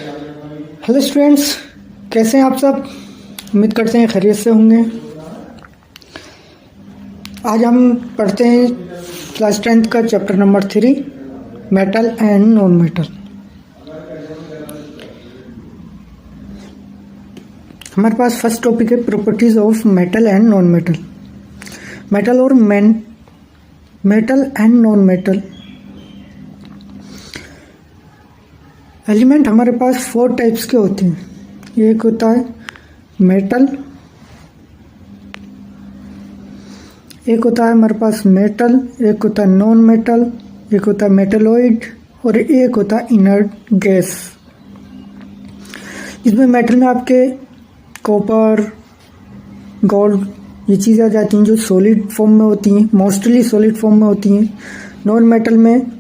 Hello students, कैसे हैं आप सब। उम्मीद करते हैं खैरियत से होंगे। आज हम पढ़ते हैं क्लास 10th का chapter number 3, metal and non metal. हमारे पास फर्स्ट टॉपिक है properties of metal and non metal. Metal और metal and non metal element हमारे पास 4 टाइप्स के होते हैं। एक होता है मेटल, एक होता है हमारे पास मेटल, एक होता है नॉन मेटल, एक होता है मेटलॉइड और एक होता है इनर्ट गैस। इसमें मेटल में आपके कॉपर, गोल्ड ये चीज़ें आ जाती हैं जो सॉलिड फॉर्म में होती हैं, मोस्टली सॉलिड फॉर्म में होती हैं। नॉन मेटल में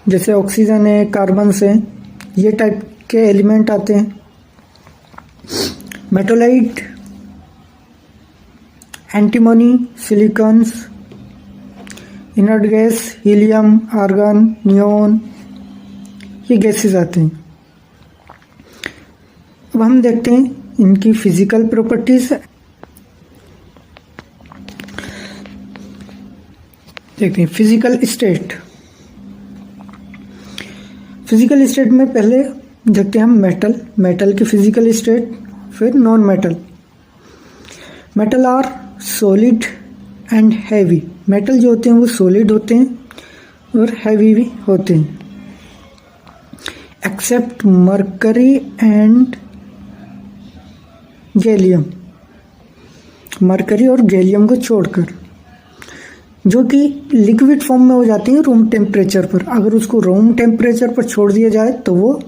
जैसे ऑक्सीजन है, कार्बन से, ये टाइप के एलिमेंट आते हैं। Metalloid, antimony, silicons, inert gas, helium, argon, neon, ये गैसेस आते हैं। अब हम देखते हैं इनकी फिजिकल प्रॉपर्टीज। देखते हैं फिजिकल स्टेट। फिजिकल स्टेट में पहले देखते हैं हम मेटल की फिजिकल स्टेट, फिर non metal. Metal are solid and heavy. Metal जो होते हैं वो सॉलिड होते हैं और हैवी भी होते हैं, except mercury and gallium. Mercury और गैलियम को छोड़कर, जो कि लिक्विड फॉर्म में हो जाती है रूम टेम्परेचर पर। अगर उसको रूम टेम्परेचर पर छोड़ दिया जाए तो वो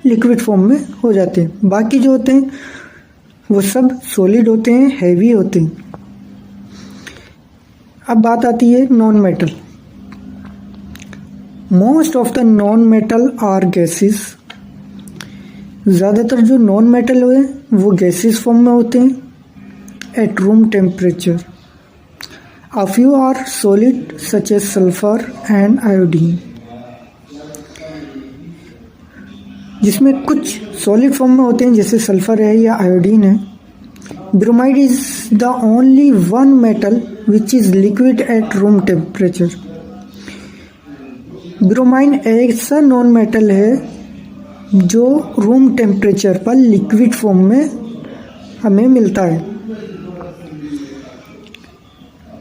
लिक्विड फॉर्म में हो जाते हैं। बाकी जो होते हैं वो सब सॉलिड होते हैं, हैवी होते हैं। अब बात आती है non metal. Most of the non metal are gases. ज़्यादातर जो नॉन मेटल है वो गैसेस फॉर्म में होते हैं eight room temperature. A few are solid such as sulfur and iodine। जिसमें कुछ सॉलिड फॉर्म में होते हैं जैसे सल्फर है या आयोडीन है। Bromide is the only one metal which is liquid at room temperature. Bromine ऐसा नॉन मेटल है जो रूम टेम्परेचर पर लिक्विड फॉर्म में हमें मिलता है।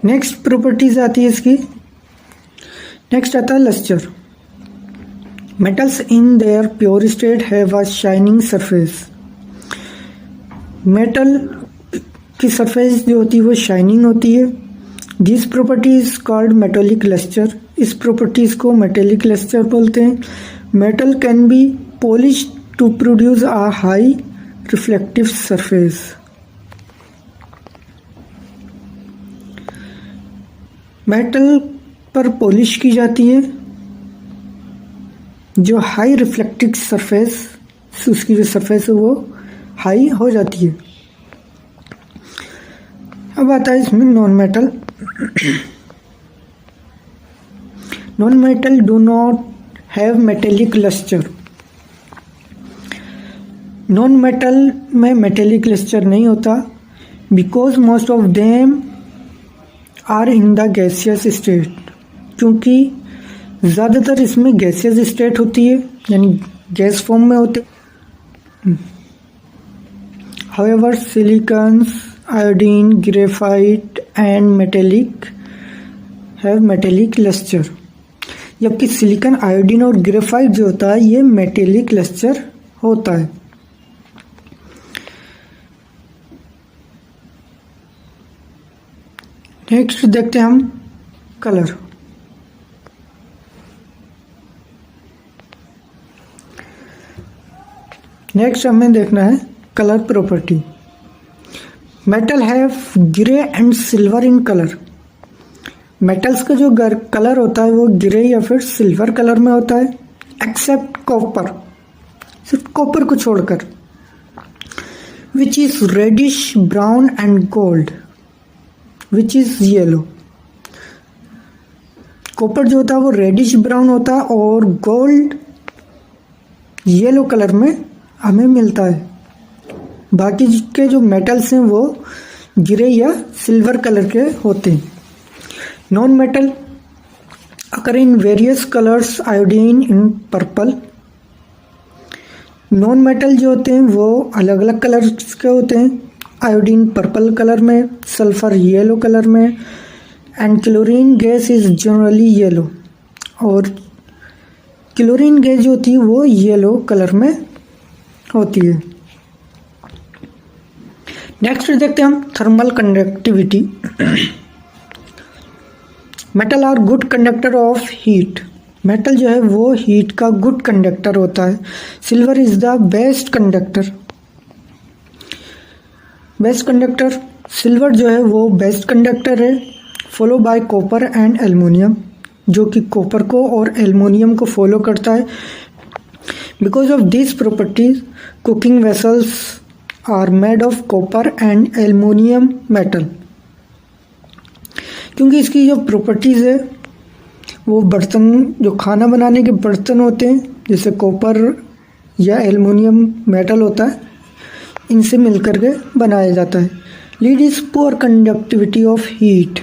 नेक्स्ट प्रॉपर्टीज आती है इसकी। नेक्स्ट आता है lustre. Metals in their pure state have a shining surface. Metal की सरफेस जो होती है वो शाइनिंग होती है। This property is called metallic lustre. इस प्रॉपर्टीज को मेटेलिक लस्टर बोलते हैं। Metal can be polished to produce a high reflective surface. Metal पर पॉलिश की जाती है जो हाई रिफ्लेक्टिव सरफेस, उसकी जो सरफेस है वो हाई हो जाती है। अब आता है इसमें non metal. Non metal do not have metallic lustre. Non metal में मेटेलिक लस्टर नहीं होता because most of them are in the gaseous state. क्योंकि ज़्यादातर इसमें गैसियस स्टेट होती है, यानी गैस फॉर्म में होते। However silicons, iodine, graphite and metallic have metallic lustre. जबकि सिलिकॉन, आयोडीन और ग्रेफाइट जो होता है ये मेटेलिक लस्टर होता है। नेक्स्ट देखते हैं हम कलर। नेक्स्ट हमें देखना है colour property. Metal have grey and silver in colour. Metals का जो कलर होता है वो ग्रे या फिर सिल्वर कलर में होता है, एक्सेप्ट कॉपर, सिर्फ कॉपर को छोड़कर, which is reddish brown and gold which is yellow. Copper जो होता है वो रेडिश ब्राउन होता है और गोल्ड येलो कलर में हमें मिलता है। बाकी के जो मेटल्स हैं वो ग्रे या सिल्वर कलर के होते हैं। Non metal occur in various colours, iodine in purple. Non metal जो होते हैं वो अलग अलग कलर्स के होते हैं। आयोडीन पर्पल कलर में, सल्फर येलो कलर में, and chlorine gas is generally yellow. और क्लोरीन गैस जो होती है वो येलो कलर में होती है। नेक्स्ट देखते हैं हम thermal conductivity. Metal are good conductor of heat. Metal जो है वो हीट का गुड कंडक्टर होता है। Silver is the best conductor. Best conductor silver जो है वो बेस्ट कंडक्टर है, follow by copper and aluminium, जो कि कॉपर को और एल्युमिनियम को फॉलो करता है। Because of this properties cooking vessels are made of copper and aluminium metal. क्योंकि इसकी जो प्रॉपर्टीज़ है वो बर्तन, जो खाना बनाने के बर्तन होते हैं जैसे कॉपर या एल्युमिनियम मेटल होता है, इनसे मिलकर के बनाया जाता है। Lead is poor conductivity of heat.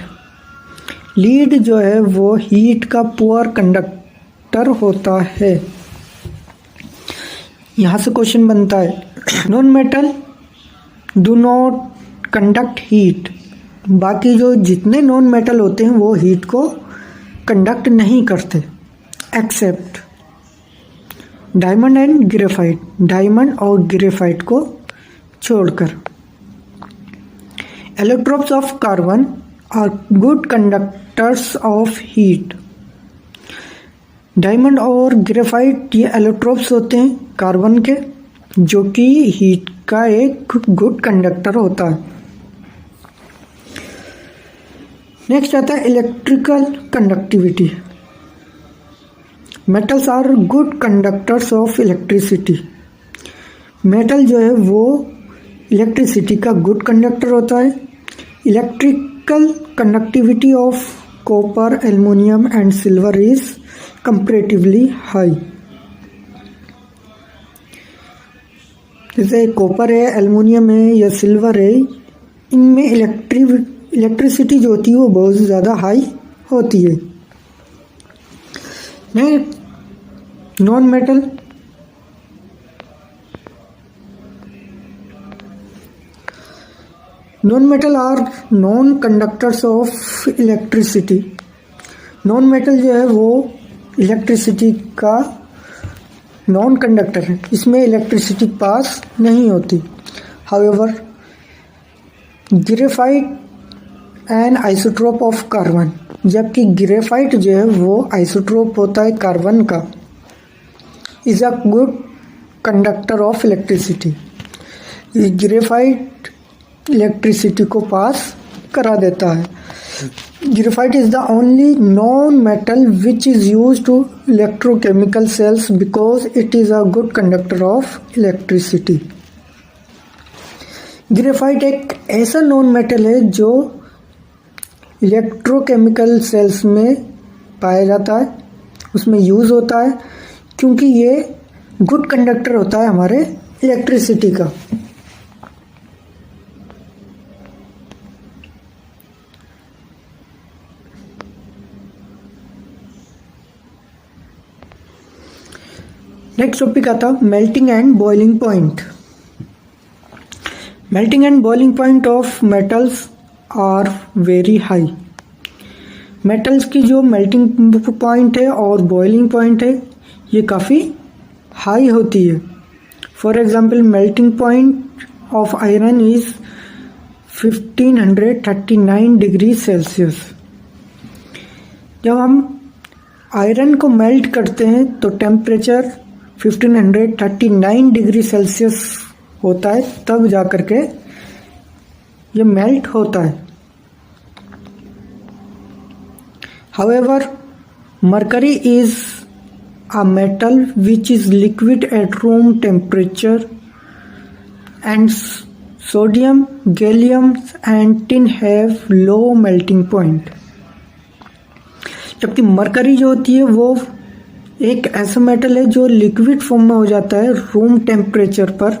Lead जो है वो हीट का पुअर कंडक्टर होता है। यहाँ से क्वेश्चन बनता है, non metal do not conduct heat. बाकी जो जितने नॉन मेटल होते हैं वो हीट को कंडक्ट नहीं करते, except diamond and graphite. Diamond और ग्रेफाइट को छोड़कर। Electrodes of carbon are good conductors of heat. Diamond और ग्रेफाइट ये इलेक्ट्रोड्स होते हैं कार्बन के, जो कि हीट का एक गुड कंडक्टर होता है। नेक्स्ट आता है electrical conductivity. Metals are good conductors of electricity. Metal जो है वो इलेक्ट्रिसिटी का गुड कंडक्टर होता है। Electrical conductivity of copper, aluminium and silver is comparatively high. जैसे कॉपर है, एल्युमिनियम है या सिल्वर है, इनमें इलेक्ट्रिसिटी जो होती है वो बहुत ज़्यादा हाई होती है। Non metal non metal are non conductors of electricity. Non metal जो है वो इलेक्ट्रिसिटी का नॉन कंडक्टर है, इसमें इलेक्ट्रिसिटी पास नहीं होती। However graphite an isotrope of carbon. जबकि ग्रेफाइट जो है वो आइसोट्रोप होता है कार्बन का, is a good conductor of electricity. Graphite electricity को पास करा देता है। Graphite is the only non metal which is use to electrochemical cells because it is a good conductor of electricity. Graphite एक ऐसा non metal है जो electrochemical cells में पाया जाता है, उसमें यूज़ होता है, क्योंकि ये गुड कंडक्टर होता है हमारे इलेक्ट्रिसिटी का। नेक्स्ट टॉपिक आता है melting and boiling point. Melting and boiling point of metals are very high. Metals की जो मेल्टिंग पॉइंट है और बॉइलिंग पॉइंट है ये काफ़ी हाई होती है। For example melting point of iron is 1539 degree Celsius. जब हम आयरन को मेल्ट करते हैं तो टेम्परेचर 1539 डिग्री सेल्सियस होता है, तब जाकर के ये मेल्ट होता है। However, mercury is a metal which is liquid at room temperature, and sodium, gallium and tin have low melting point. जबकि मरकरी जो होती है वो एक ऐसा मेटल है जो लिक्विड फॉर्म में हो जाता है रूम टेम्परेचर पर,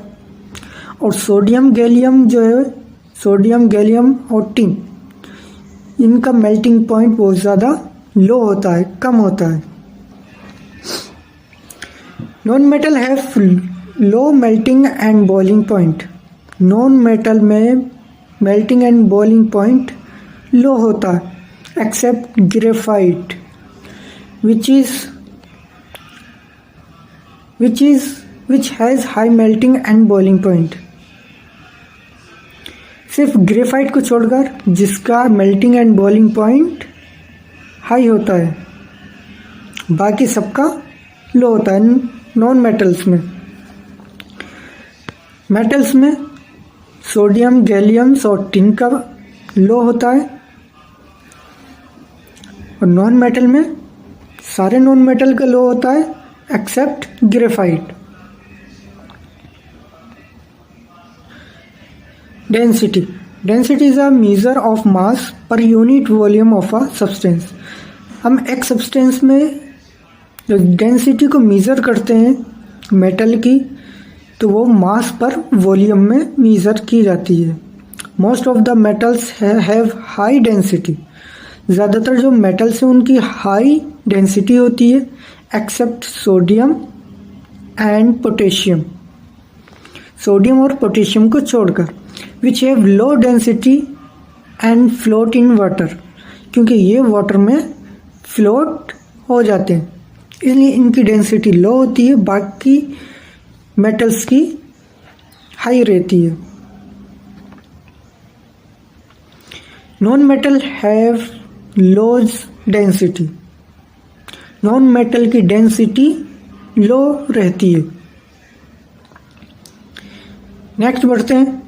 और सोडियम गैलियम जो है, सोडियम गैलियम और टिन, इनका मेल्टिंग पॉइंट बहुत ज़्यादा लो होता है, कम होता है। Non metal have low melting and boiling point. Non metal में melting and boiling point low होता है except graphite which has high melting and boiling point। सिर्फ ग्रेफाइट को छोड़कर जिसका melting and boiling point high होता है, बाकी सबका लो होता है। नॉन मेटल्स में, मेटल्स में सोडियम गैलियम्स और टिन का लो होता है, और नॉन मेटल में सारे नॉन मेटल का लो होता है except graphite. Density is a measure of mass per unit volume of a substance. हम एक सब्सटेंस में जो डेंसिटी को मेज़र करते हैं मेटल की, तो वो मास पर वॉल्यूम में मेज़र की जाती है। Most of the metals have high density. ज़्यादातर जो मेटल्स हैं उनकी हाई डेंसिटी होती है except sodium and potassium, sodium और पोटेशियम को छोड़कर, which have low density and float in water, क्योंकि ये वाटर में फ्लोट हो जाते हैं, इसलिए इनकी डेंसिटी लो होती है, बाकी मेटल्स की हाई रहती है। Non metal have lows density. Non metal की डेंसिटी लो रहती है। नेक्स्ट बढ़ते हैं।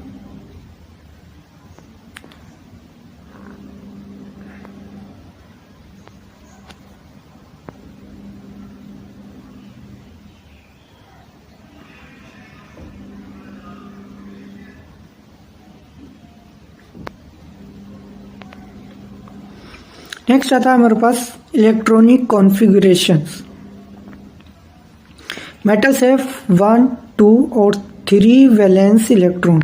नेक्स्ट आता है हमारे पास इलेक्ट्रॉनिक कॉन्फ़िगरेशंस। मेटल्स हैव 1, 2 और 3 वैलेंस इलेक्ट्रॉन।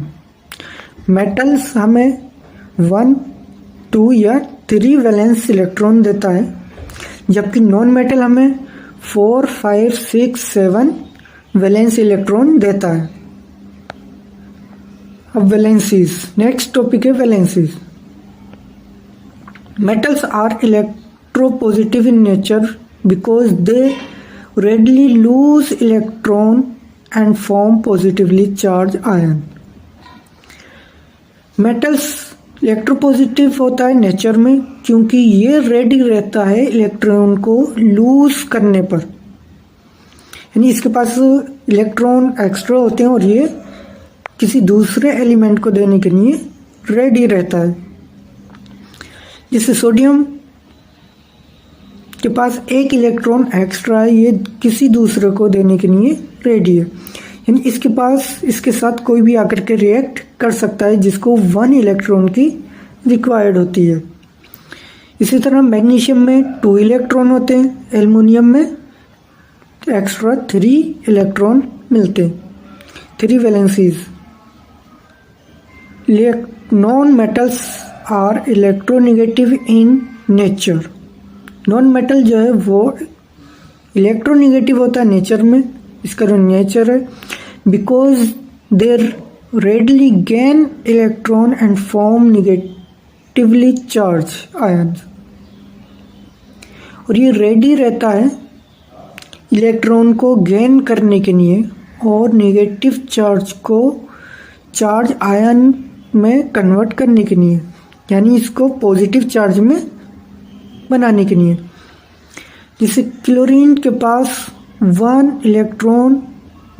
मेटल्स हमें 1, 2 या 3 वैलेंस इलेक्ट्रॉन देता है, जबकि नॉन मेटल हमें 4, 5, 6, 7 वैलेंस इलेक्ट्रॉन देता है। अब वैलेंसीज, नेक्स्ट टॉपिक है valencies. Metals are electropositive in nature because they readily lose electron and form positively charged ion। Metals electropositive होता है नेचर में क्योंकि ये रेडी रहता है इलेक्ट्रॉन को लूज करने पर, यानी इसके पास इलेक्ट्रॉन एक्स्ट्रा होते हैं और ये किसी दूसरे एलिमेंट को देने के लिए रेडी रहता है। जैसे सोडियम के पास एक इलेक्ट्रॉन एक्स्ट्रा है, ये किसी दूसरे को देने के लिए रेडी है, यानी इसके पास इसके साथ कोई भी आकर के रिएक्ट कर सकता है जिसको 1 इलेक्ट्रॉन की रिक्वायर्ड होती है। इसी तरह मैग्नीशियम में 2 इलेक्ट्रॉन होते हैं, एल्युमिनियम में एक्स्ट्रा 3 इलेक्ट्रॉन मिलते हैं, 3 valencies. Non metals are electronegative in nature. Non metal जो है वो इलेक्ट्रोनेगेटिव होता है नेचर में, इसका जो नेचर है, because they readily gain electron and form negatively charge ions. और ये रेडी रहता है इलेक्ट्रॉन को गेन करने के लिए और नेगेटिव चार्ज को चार्ज आयन में कन्वर्ट करने के लिए, यानी इसको पॉजिटिव चार्ज में बनाने के लिए। जैसे क्लोरीन के पास 1 इलेक्ट्रॉन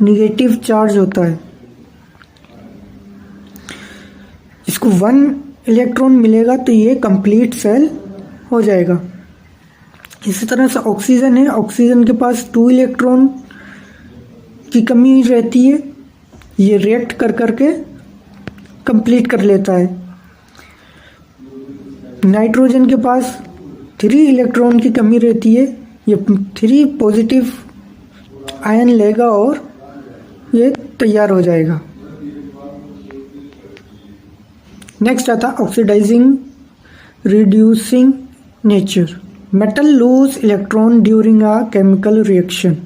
नेगेटिव चार्ज होता है, इसको 1 इलेक्ट्रॉन मिलेगा तो ये कंप्लीट सेल हो जाएगा। इसी तरह से ऑक्सीजन है, ऑक्सीजन के पास 2 इलेक्ट्रॉन की कमी रहती है, ये रिएक्ट कर करके कंप्लीट कर लेता है। नाइट्रोजन के पास 3 इलेक्ट्रॉन की कमी रहती है, ये 3 पॉजिटिव आयन लेगा और ये तैयार हो जाएगा। नेक्स्ट आता oxidising reducing nature. Metal lose electron during a chemical reaction.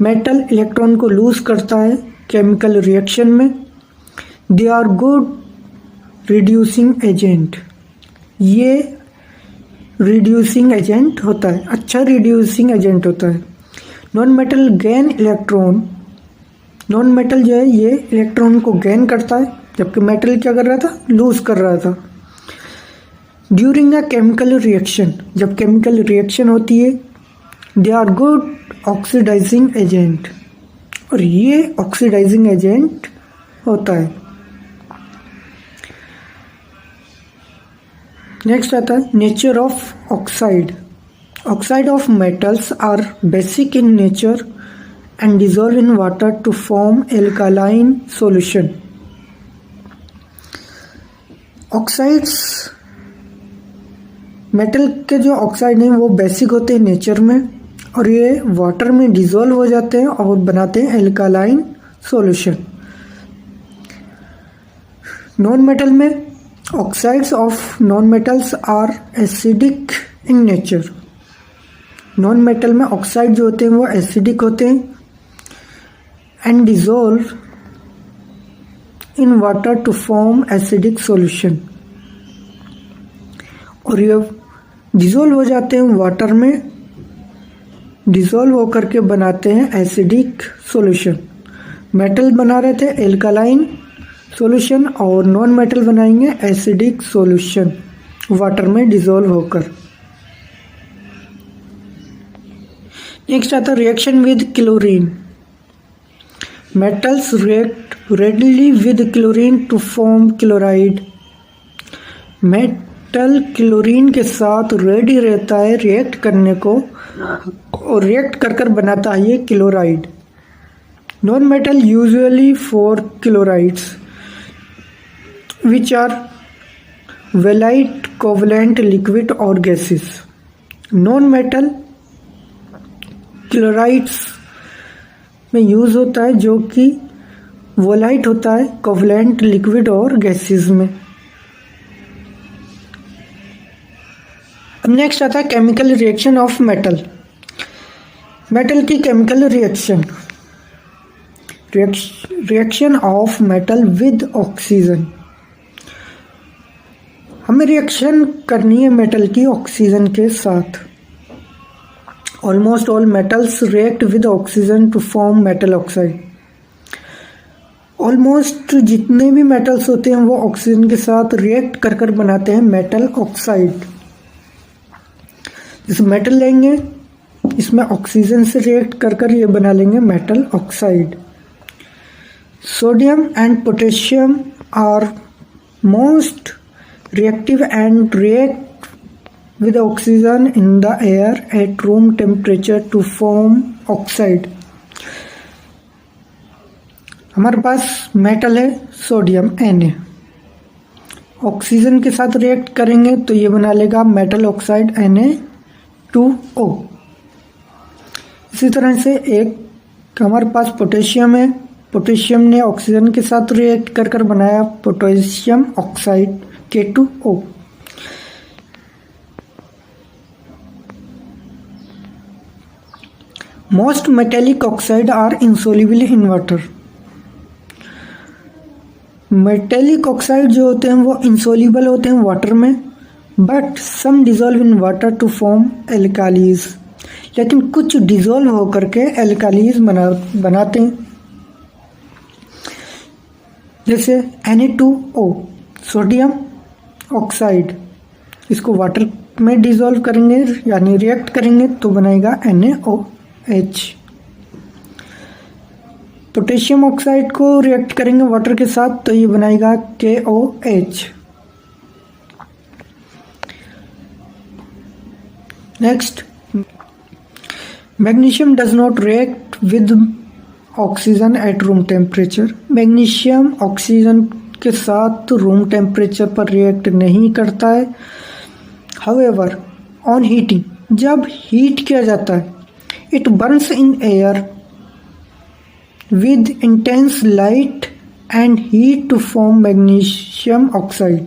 Metal electron को लूज करता है केमिकल रिएक्शन में। They are good reducing agent. ये रिड्यूसिंग एजेंट होता है, अच्छा रिड्यूसिंग एजेंट होता है। Non metal gain electron. Non metal जो है ये इलेक्ट्रॉन को गेन करता है, जबकि मेटल क्या कर रहा था, लूज कर रहा था। ड्यूरिंग अ केमिकल रिएक्शन, जब केमिकल रिएक्शन होती है, they are good oxidising agent, और ये ऑक्सीडाइजिंग एजेंट होता है। नेक्स्ट आता है nature of oxide. Oxide of metals are basic in nature and dissolve in water to form alkaline solution. Oxides, metal के जो ऑक्साइड हैं वो बेसिक होते हैं नेचर में, और ये वाटर में डिजॉल्व हो जाते हैं और बनाते हैं एल्कालाइन सॉल्यूशन। नॉन मेटल में oxides of non metals are acidic in nature. Non metal में ऑक्साइड जो होते हैं वो एसिडिक होते हैं and dissolve in water to form acidic solution, और ये डिजॉल्व हो जाते हैं वाटर में, डिजॉल्व होकर के बनाते हैं एसिडिक सॉल्यूशन। मेटल बना रहे थे एल्कालाइन सॉल्यूशन और नॉन मेटल बनाएंगे एसिडिक सॉल्यूशन वाटर में डिजॉल्व होकर। नेक्स्ट आता है reaction with chlorine. Metals react readily with chlorine to form chloride. Metal chlorine के साथ रेडी रहता है रिएक्ट करने को, और रिएक्ट कर कर बनाता है ये chloride. Non metal usually for chlorides which are valide covalent liquid or gases. Non-metal chlorides में यूज होता है जो कि वोलाइट होता है कोवलेंट लिक्विड और गैसेस में। अब नेक्स्ट आता है chemical reaction of metal. Metal की chemical reaction, reaction of metal with oxygen. हमें रिएक्शन करनी है मेटल की ऑक्सीजन के साथ। Almost all metals react with oxygen to form metal oxide. Almost जितने भी मेटल्स होते हैं वो ऑक्सीजन के साथ रिएक्ट कर कर बनाते हैं मेटल ऑक्साइड। जैसे मेटल लेंगे, इसमें ऑक्सीजन से रिएक्ट कर कर ये बना लेंगे metal oxide. Sodium and potassium are most reactive and react with oxygen in the air at room temperature to form oxide। हमारे पास मेटल है सोडियम Na, ऑक्सीजन के साथ रिएक्ट करेंगे तो ये बना लेगा मेटल ऑक्साइड Na2O। इसी तरह से एक हमारे पास पोटेशियम है, पोटेशियम ने ऑक्सीजन के साथ रिएक्ट कर कर बनाया potassium oxide K2O। Most metallic oxide are insoluble in water। Metallic oxide जो होते हैं वो इंसोल्यूबल होते हैं वाटर में, but some dissolve in water to form alkalies. लेकिन कुछ डिजोल्व होकर के एल्कालीज बनाते हैं, जैसे Na2O सोडियम ऑक्साइड। इसको वाटर में डिजोल्व करेंगे यानी रिएक्ट करेंगे तो बनेगा NaOH। पोटेशियम ऑक्साइड को रिएक्ट करेंगे वाटर के साथ तो ये बनाएगा KOH। Next, magnesium does not react with oxygen at room temperature. Magnesium oxygen के साथ रूम टेम्परेचर पर रिएक्ट नहीं करता है। हाउएवर ऑन हीटिंग जब हीट किया जाता है, it burns in air with intense light and heat to form magnesium oxide.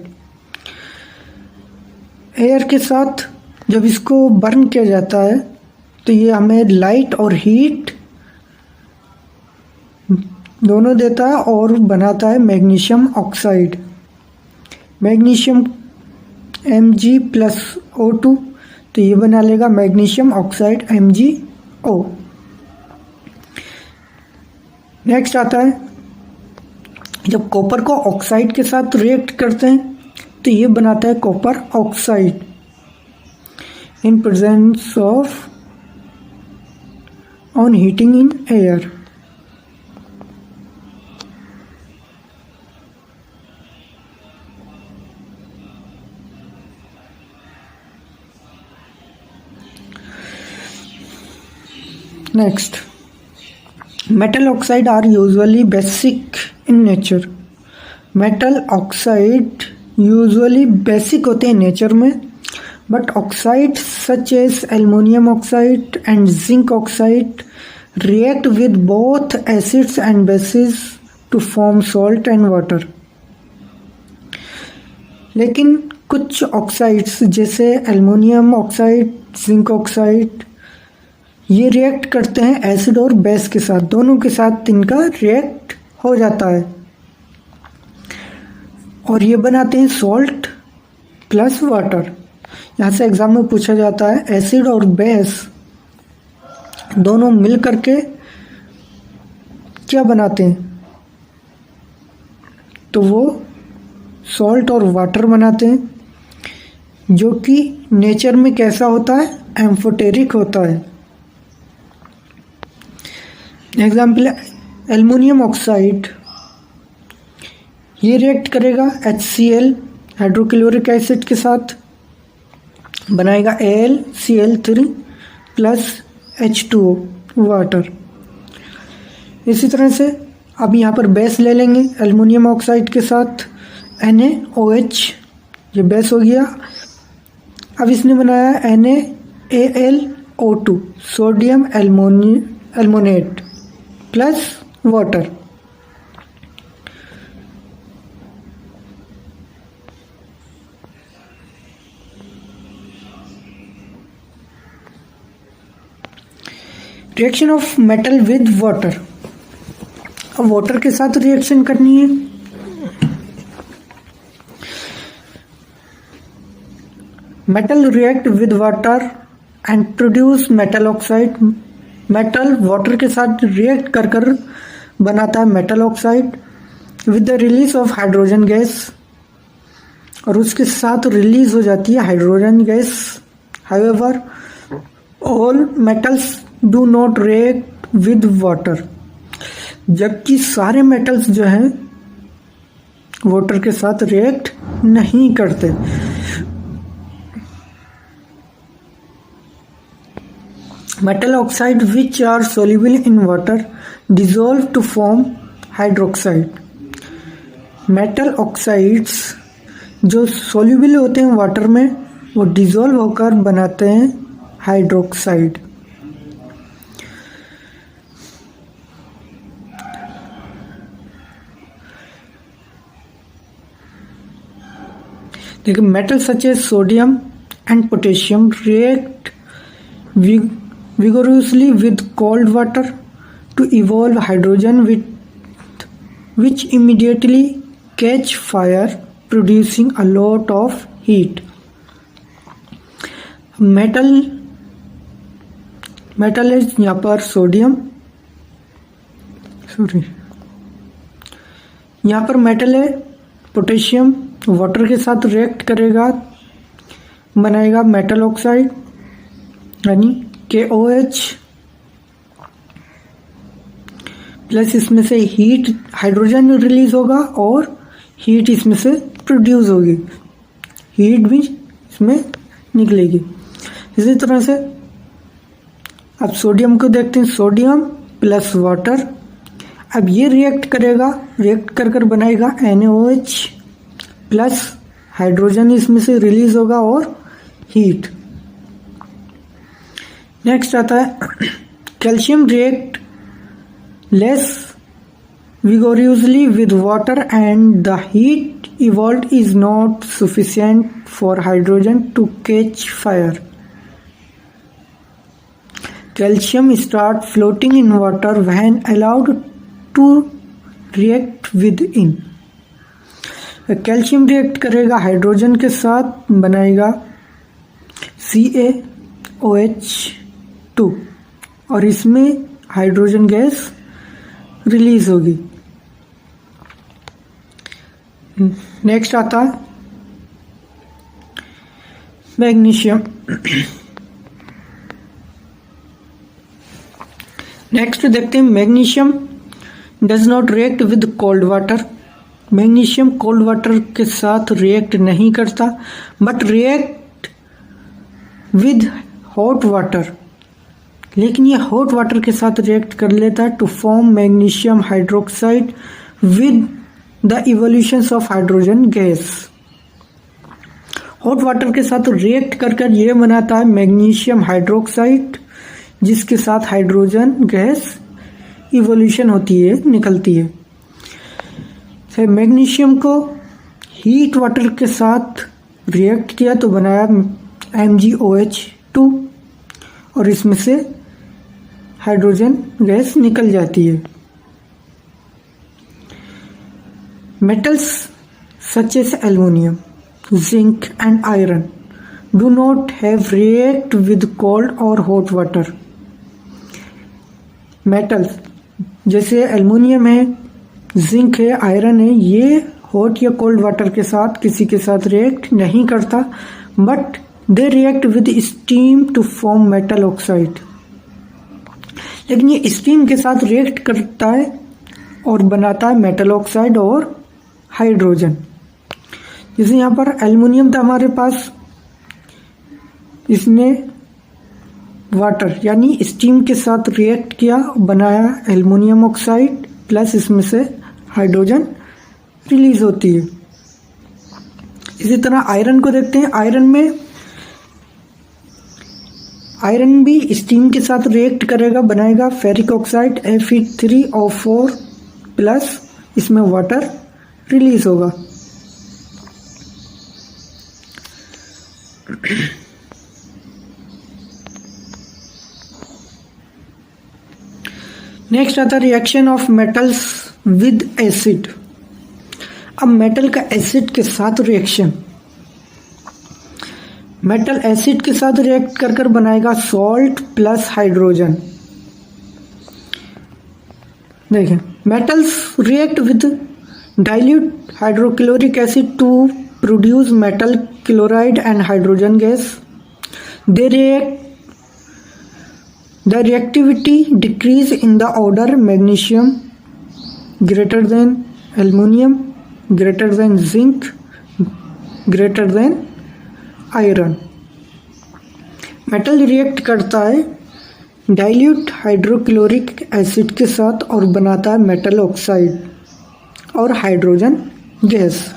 Air के साथ जब इसको बर्न किया जाता है तो ये हमें लाइट और हीट दोनों देता है और बनाता है मैग्नीशियम ऑक्साइड। मैग्नीशियम Mg+O2, तो ये बना लेगा मैग्नीशियम ऑक्साइड MgO। नेक्स्ट आता है, जब कॉपर को ऑक्साइड के साथ रिएक्ट करते हैं तो ये बनाता है copper oxide in presence of on heating in air. Next, metal oxide are usually basic in nature. Metal oxide usually basic होते हैं नेचर में, but oxides such as aluminum oxide and zinc oxide react with both acids and bases to form salt and water. लेकिन कुछ oxides जैसे aluminium oxide, zinc oxide, ये react करते हैं acid और बेस के साथ, दोनों के साथ इनका रिएक्ट हो जाता है और ये बनाते हैं सॉल्ट प्लस वाटर। यहाँ से एग्जाम में पूछा जाता है एसिड और बेस दोनों मिल करके क्या बनाते हैं, तो वो सॉल्ट और वाटर बनाते हैं, जो कि नेचर में कैसा होता है, एम्फोटेरिक होता है। एग्जाम्पल है एल्युमिनियम ऑक्साइड, ये रिएक्ट करेगा HCl हाइड्रोक्लोरिक एसिड के साथ, बनाएगा AlCl3 प्लस H2O वाटर। इसी तरह से अब यहाँ पर बेस ले लेंगे एल्युमिनियम ऑक्साइड के साथ NaOH, ये बेस हो गया। अब इसने बनाया NaAlO2 sodium aluminate plus water. Reaction of metal with water, अब वाटर के साथ रिएक्शन करनी है। Metal react with water and produce metal oxide. Metal water के साथ रिएक्ट कर कर बनाता है metal oxide with the release of hydrogen gas, और उसके साथ रिलीज हो जाती है hydrogen gas. However all metals do not react with water, जबकि सारे मेटल्स जो हैं वाटर के साथ रिएक्ट नहीं करते। Metal oxide which are soluble in water dissolve to form hydroxide. Metal oxides जो सोल्यूबल होते हैं वाटर में वो डिसॉल्व होकर बनाते हैं हाइड्रोक्साइड। देखिए metal such as sodium and potassium react vigorously with cold water to evolve hydrogen which immediately catch fire producing a lot of heat. Metal है यहाँ पर सोडियम, यहाँ पर मेटल है पोटेशियम, वाटर के साथ रिएक्ट करेगा, बनाएगा मेटल ऑक्साइड यानी KOH प्लस इसमें से हीट हाइड्रोजन रिलीज होगा और हीट इसमें से प्रोड्यूस होगी, हीट भी इसमें निकलेगी। इसी तरह से अब सोडियम को देखते हैं, सोडियम प्लस वाटर, अब ये रिएक्ट करेगा, रिएक्ट कर कर बनाएगा NaOH प्लस हाइड्रोजन इसमें से रिलीज होगा और हीट। नेक्स्ट आता है calcium react less vigorously with water and the heat evolved is not sufficient for hydrogen to catch fire. Calcium starts floating in water when allowed to react with in. Calcium react करेगा hydrogen के साथ, बनाएगा CaOH2 और इसमें hydrogen gas release होगी। Next आता है magnesium. Next देखते हैं magnesium does not react with cold water. Magnesium cold water के साथ रिएक्ट नहीं करता but react with hot water, लेकिन ये हॉट वाटर के साथ रिएक्ट कर लेता है to form magnesium hydroxide with the evolutions of hydrogen gas. Hot water के साथ रिएक्ट कर ये बनाता है मैग्नीशियम हाइड्रोक्साइड, जिसके साथ हाइड्रोजन गैस इवोल्यूशन होती है, निकलती है। फिर मैग्नीशियम को हीट वाटर के साथ रिएक्ट किया तो बनाया MgOH2 और इसमें से हाइड्रोजन गैस निकल जाती है। Metals such as aluminum, zinc and iron do not have react with cold or hot water. Metals जैसे एल्युमिनियम है, जिंक है, आयरन है, ये हॉट या कोल्ड वाटर के साथ किसी के साथ रिएक्ट नहीं करता but they react with steam to form metal oxide. लेकिन ये स्टीम के साथ रिएक्ट करता है और बनाता है मेटल ऑक्साइड और हाइड्रोजन। जैसे यहाँ पर एल्युमिनियम था हमारे पास, इसने वाटर यानी स्टीम के साथ रिएक्ट किया, बनाया एल्युमिनियम ऑक्साइड प्लस इसमें से हाइड्रोजन रिलीज होती है। इसी तरह आयरन को देखते हैं। आयरन भी स्टीम के साथ रिएक्ट करेगा, बनाएगा फेरिक ऑक्साइड Fe3O4 प्लस इसमें वाटर रिलीज होगा। नेक्स्ट आता है reaction of metals with acid. अब मेटल का एसिड के साथ रिएक्शन, मेटल एसिड के साथ रिएक्ट कर बनाएगा सॉल्ट प्लस हाइड्रोजन। देखें, metals react with dilute hydrochloric acid to produce metal chloride and hydrogen gas. The reactivity decrease in the order magnesium greater than aluminum greater than zinc greater than iron. Metal react करता है dilute hydrochloric acid के साथ और बनाता है metal oxide और hydrogen gas.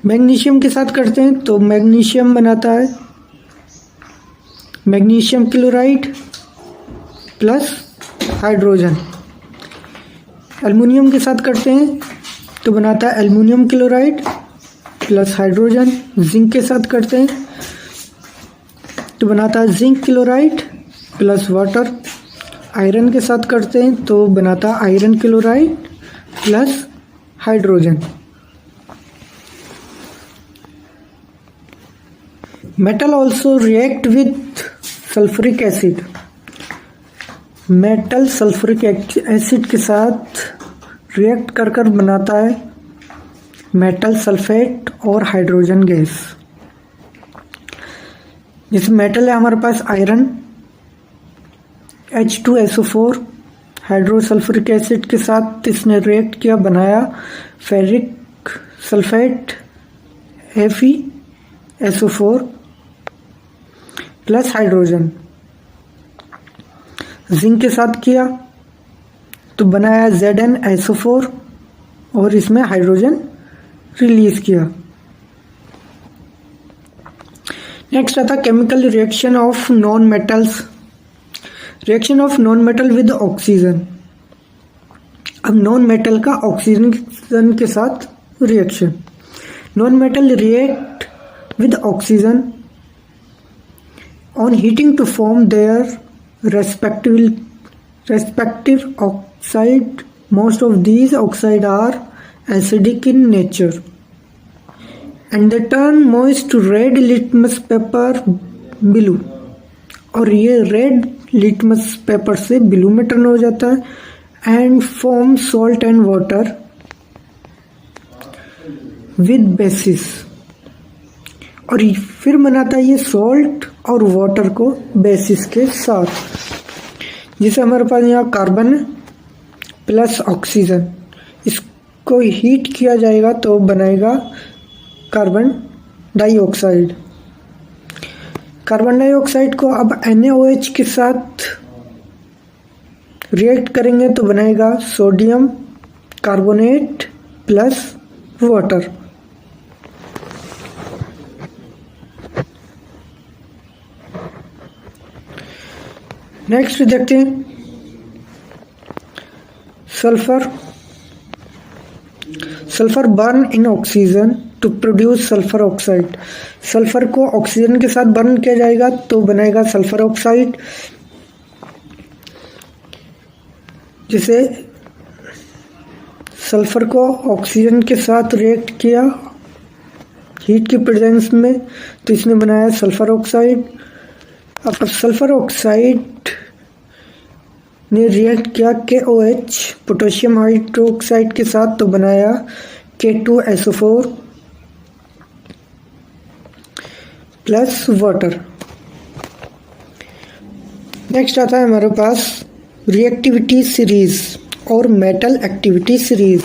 Magnesium के साथ करते हैं तो मैग्नीशियम बनाता है magnesium chloride plus hydrogen. Aluminium के साथ करते हैं तो बनाता है aluminium chloride plus hydrogen. Zinc के साथ करते हैं तो बनाता है zinc chloride plus water. Iron के साथ करते हैं तो बनाता है iron chloride plus hydrogen. Metal also react with sulphuric acid. Metal sulphuric acid के साथ रिएक्ट कर बनाता है मेटल सल्फेट और हाइड्रोजन गैस। जैसे मेटल है हमारे पास आयरन H2SO4 हाइड्रोसल्फ्यूरिक एसिड के साथ इसने रिएक्ट किया, बनाया ferric sulphate FeSO4 plus hydrogen. Zinc के साथ किया तो बनाया ZnSO4 और इसमें हाइड्रोजन रिलीज किया। नेक्स्ट आता chemical reaction of non metals. Reaction of non metal with oxygen. अब नॉन मेटल का ऑक्सीजन के साथ reaction. Non metal react with oxygen on heating to form their respective oxide. Most of these oxide are acidic in nature and they turn moist red litmus paper blue. और ये red litmus paper से blue में turn हो जाता है and form salt and water with basis. और फिर बनाता है ये सॉल्ट और वाटर को बेसिस के साथ, जिसे हमारे पास यहाँ कार्बन प्लस ऑक्सीजन, इसको हीट किया जाएगा तो बनेगा कार्बन डाइऑक्साइड। कार्बन डाइऑक्साइड को अब NaOH के साथ रिएक्ट करेंगे तो बनेगा sodium carbonate plus water. Next देखते हैं sulphur. Sulphur burn in oxygen to produce sulphur oxide. Sulphur को ऑक्सीजन के साथ बर्न किया जाएगा तो बनेगा सल्फर ऑक्साइड, जिसे सल्फर को ऑक्सीजन के साथ रिएक्ट किया हीट की प्रेजेंस में तो इसने बनाया सल्फर ऑक्साइड। अब सल्फर ऑक्साइड ने रिएक्ट किया KOH पोटेशियम हाइड्रोक्साइड के साथ तो बनाया K2SO4 प्लस वाटर। नेक्स्ट आता है हमारे पास रिएक्टिविटी सीरीज और metal activity series.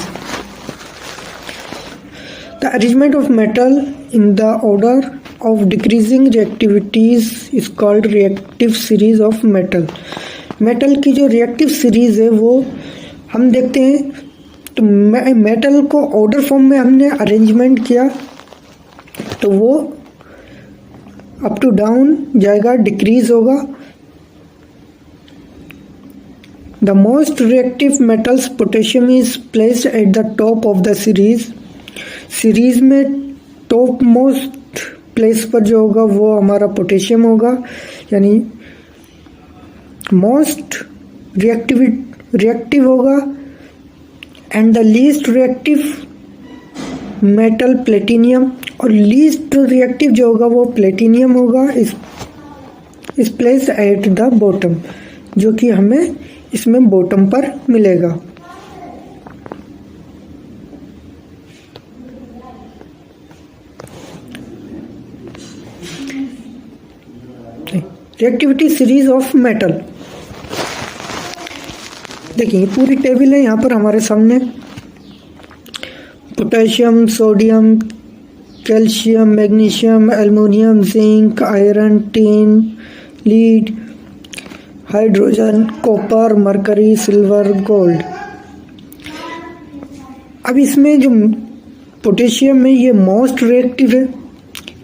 The arrangement of metal in the order of decreasing reactivities is called reactive series of metal. Metal की जो रिएक्टिव सीरीज है वो हम देखते हैं तो मेटल को ऑर्डर फॉर्म में हमने अरेंजमेंट किया तो वो अप टू डाउन जाएगा, डिक्रीज होगा। The most reactive metals potassium is placed at the top of the series. Series में टॉप मोस्ट प्लेस पर जो होगा वो हमारा पोटेशियम होगा, यानी मोस्ट रिएक्टिव होगा। And the least reactive metal platinum, और लीस्ट रिएक्टिव जो होगा वो प्लेटिनियम होगा। इस प्लेस एट द बॉटम, जो कि हमें इसमें बॉटम पर मिलेगा। Reactivity series of metal. देखिए पूरी टेबल है यहाँ पर हमारे सामने। Potassium, sodium, calcium, magnesium, aluminium, zinc, iron, tin, lead, hydrogen, copper, mercury, silver, gold. अब इसमें जो पोटेशियम में ये मोस्ट रिएक्टिव है।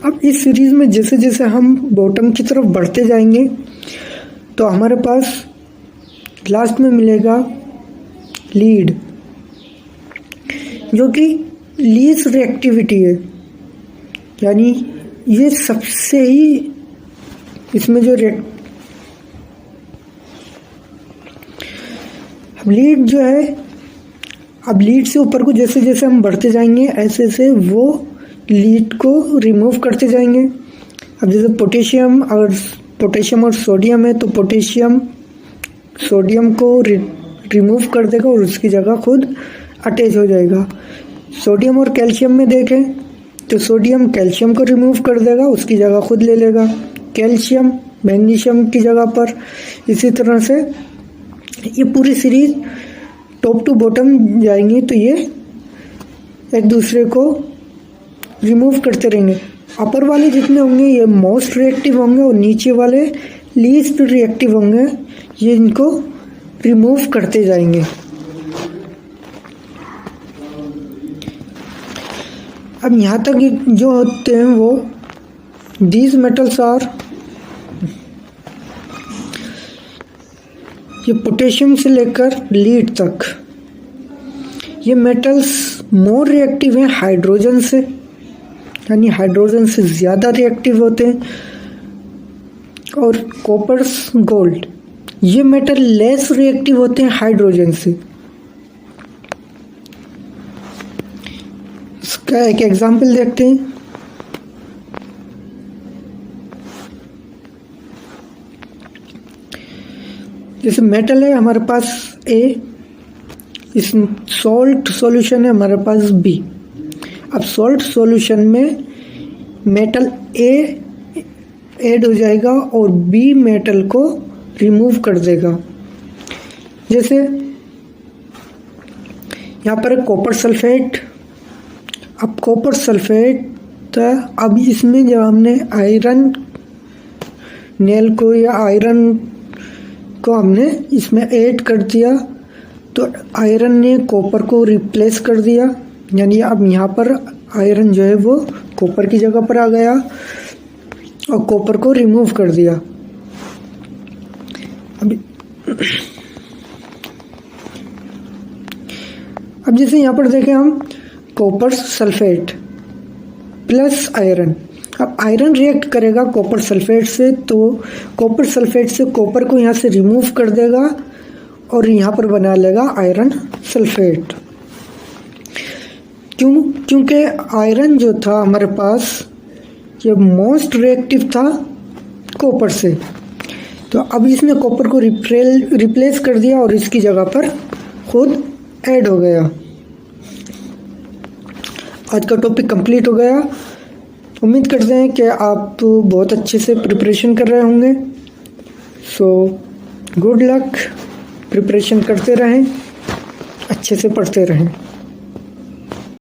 अब इस सीरीज में जैसे जैसे हम बॉटम की तरफ बढ़ते जाएंगे तो हमारे पास लास्ट में मिलेगा लीड, जो कि लीस्ट रिएक्टिविटी है, यानी ये सबसे ही इसमें जो लीड जो है, अब लीड से ऊपर को जैसे जैसे हम बढ़ते जाएंगे ऐसे ऐसे वो लीड को रिमूव करते जाएंगे। अब जैसे पोटेशियम और सोडियम है तो पोटेशियम सोडियम को रिमूव कर देगा और उसकी जगह खुद अटैच हो जाएगा। सोडियम और कैल्शियम में देखें तो सोडियम कैल्शियम को रिमूव कर देगा, उसकी जगह खुद ले लेगा। कैल्शियम मैग्नीशियम की जगह पर। इसी तरह से ये पूरी सीरीज टॉप टू बॉटम जाएंगी तो ये एक दूसरे को रिमूव करते रहेंगे। अपर वाले जितने होंगे ये मोस्ट रिएक्टिव होंगे और नीचे वाले लीस्ट रिएक्टिव होंगे, ये इनको रिमूव करते जाएंगे। अब यहाँ तक जो होते हैं वो दीज मेटल्स आर, ये पोटेशियम से लेकर लीड तक, ये मेटल्स मोर रिएक्टिव हैं हाइड्रोजन से, यानी हाइड्रोजन से ज़्यादा रिएक्टिव होते हैं। और कॉपर्स गोल्ड, ये मेटल लेस रिएक्टिव होते हैं हाइड्रोजन से। इसका एक एग्जांपल देखते हैं। जैसे मेटल है हमारे पास ए, इस सॉल्ट सॉल्यूशन है हमारे पास बी। अब सॉल्ट सॉल्यूशन में मेटल ए ऐड हो जाएगा और बी मेटल को रिमूव कर देगा। जैसे यहाँ पर कॉपर सल्फेट, अब कॉपर सल्फेट, अब इसमें जब हमने आयरन नेल को या आयरन को हमने इसमें ऐड कर दिया तो आयरन ने कॉपर को रिप्लेस कर दिया, यानी अब यहाँ पर आयरन जो है वो कॉपर की जगह पर आ गया और कॉपर को रिमूव कर दिया। अब जैसे यहाँ पर देखें हम कॉपर सल्फेट प्लस आयरन, अब आयरन रिएक्ट करेगा कॉपर सल्फेट से, तो कॉपर सल्फेट से कॉपर को यहाँ से रिमूव कर देगा और यहाँ पर बना लेगा आयरन सल्फेट। क्योंकि आयरन जो था हमारे पास ये मोस्ट रिएक्टिव था कॉपर से, तो अब इसने कॉपर को रिप्लेस कर दिया और इसकी जगह पर खुद ऐड हो गया। आज का टॉपिक कंप्लीट हो गया। उम्मीद करते हैं कि आप बहुत अच्छे से प्रिपरेशन कर रहे होंगे। सो गुड लक, प्रिपरेशन करते रहें, अच्छे से पढ़ते रहें।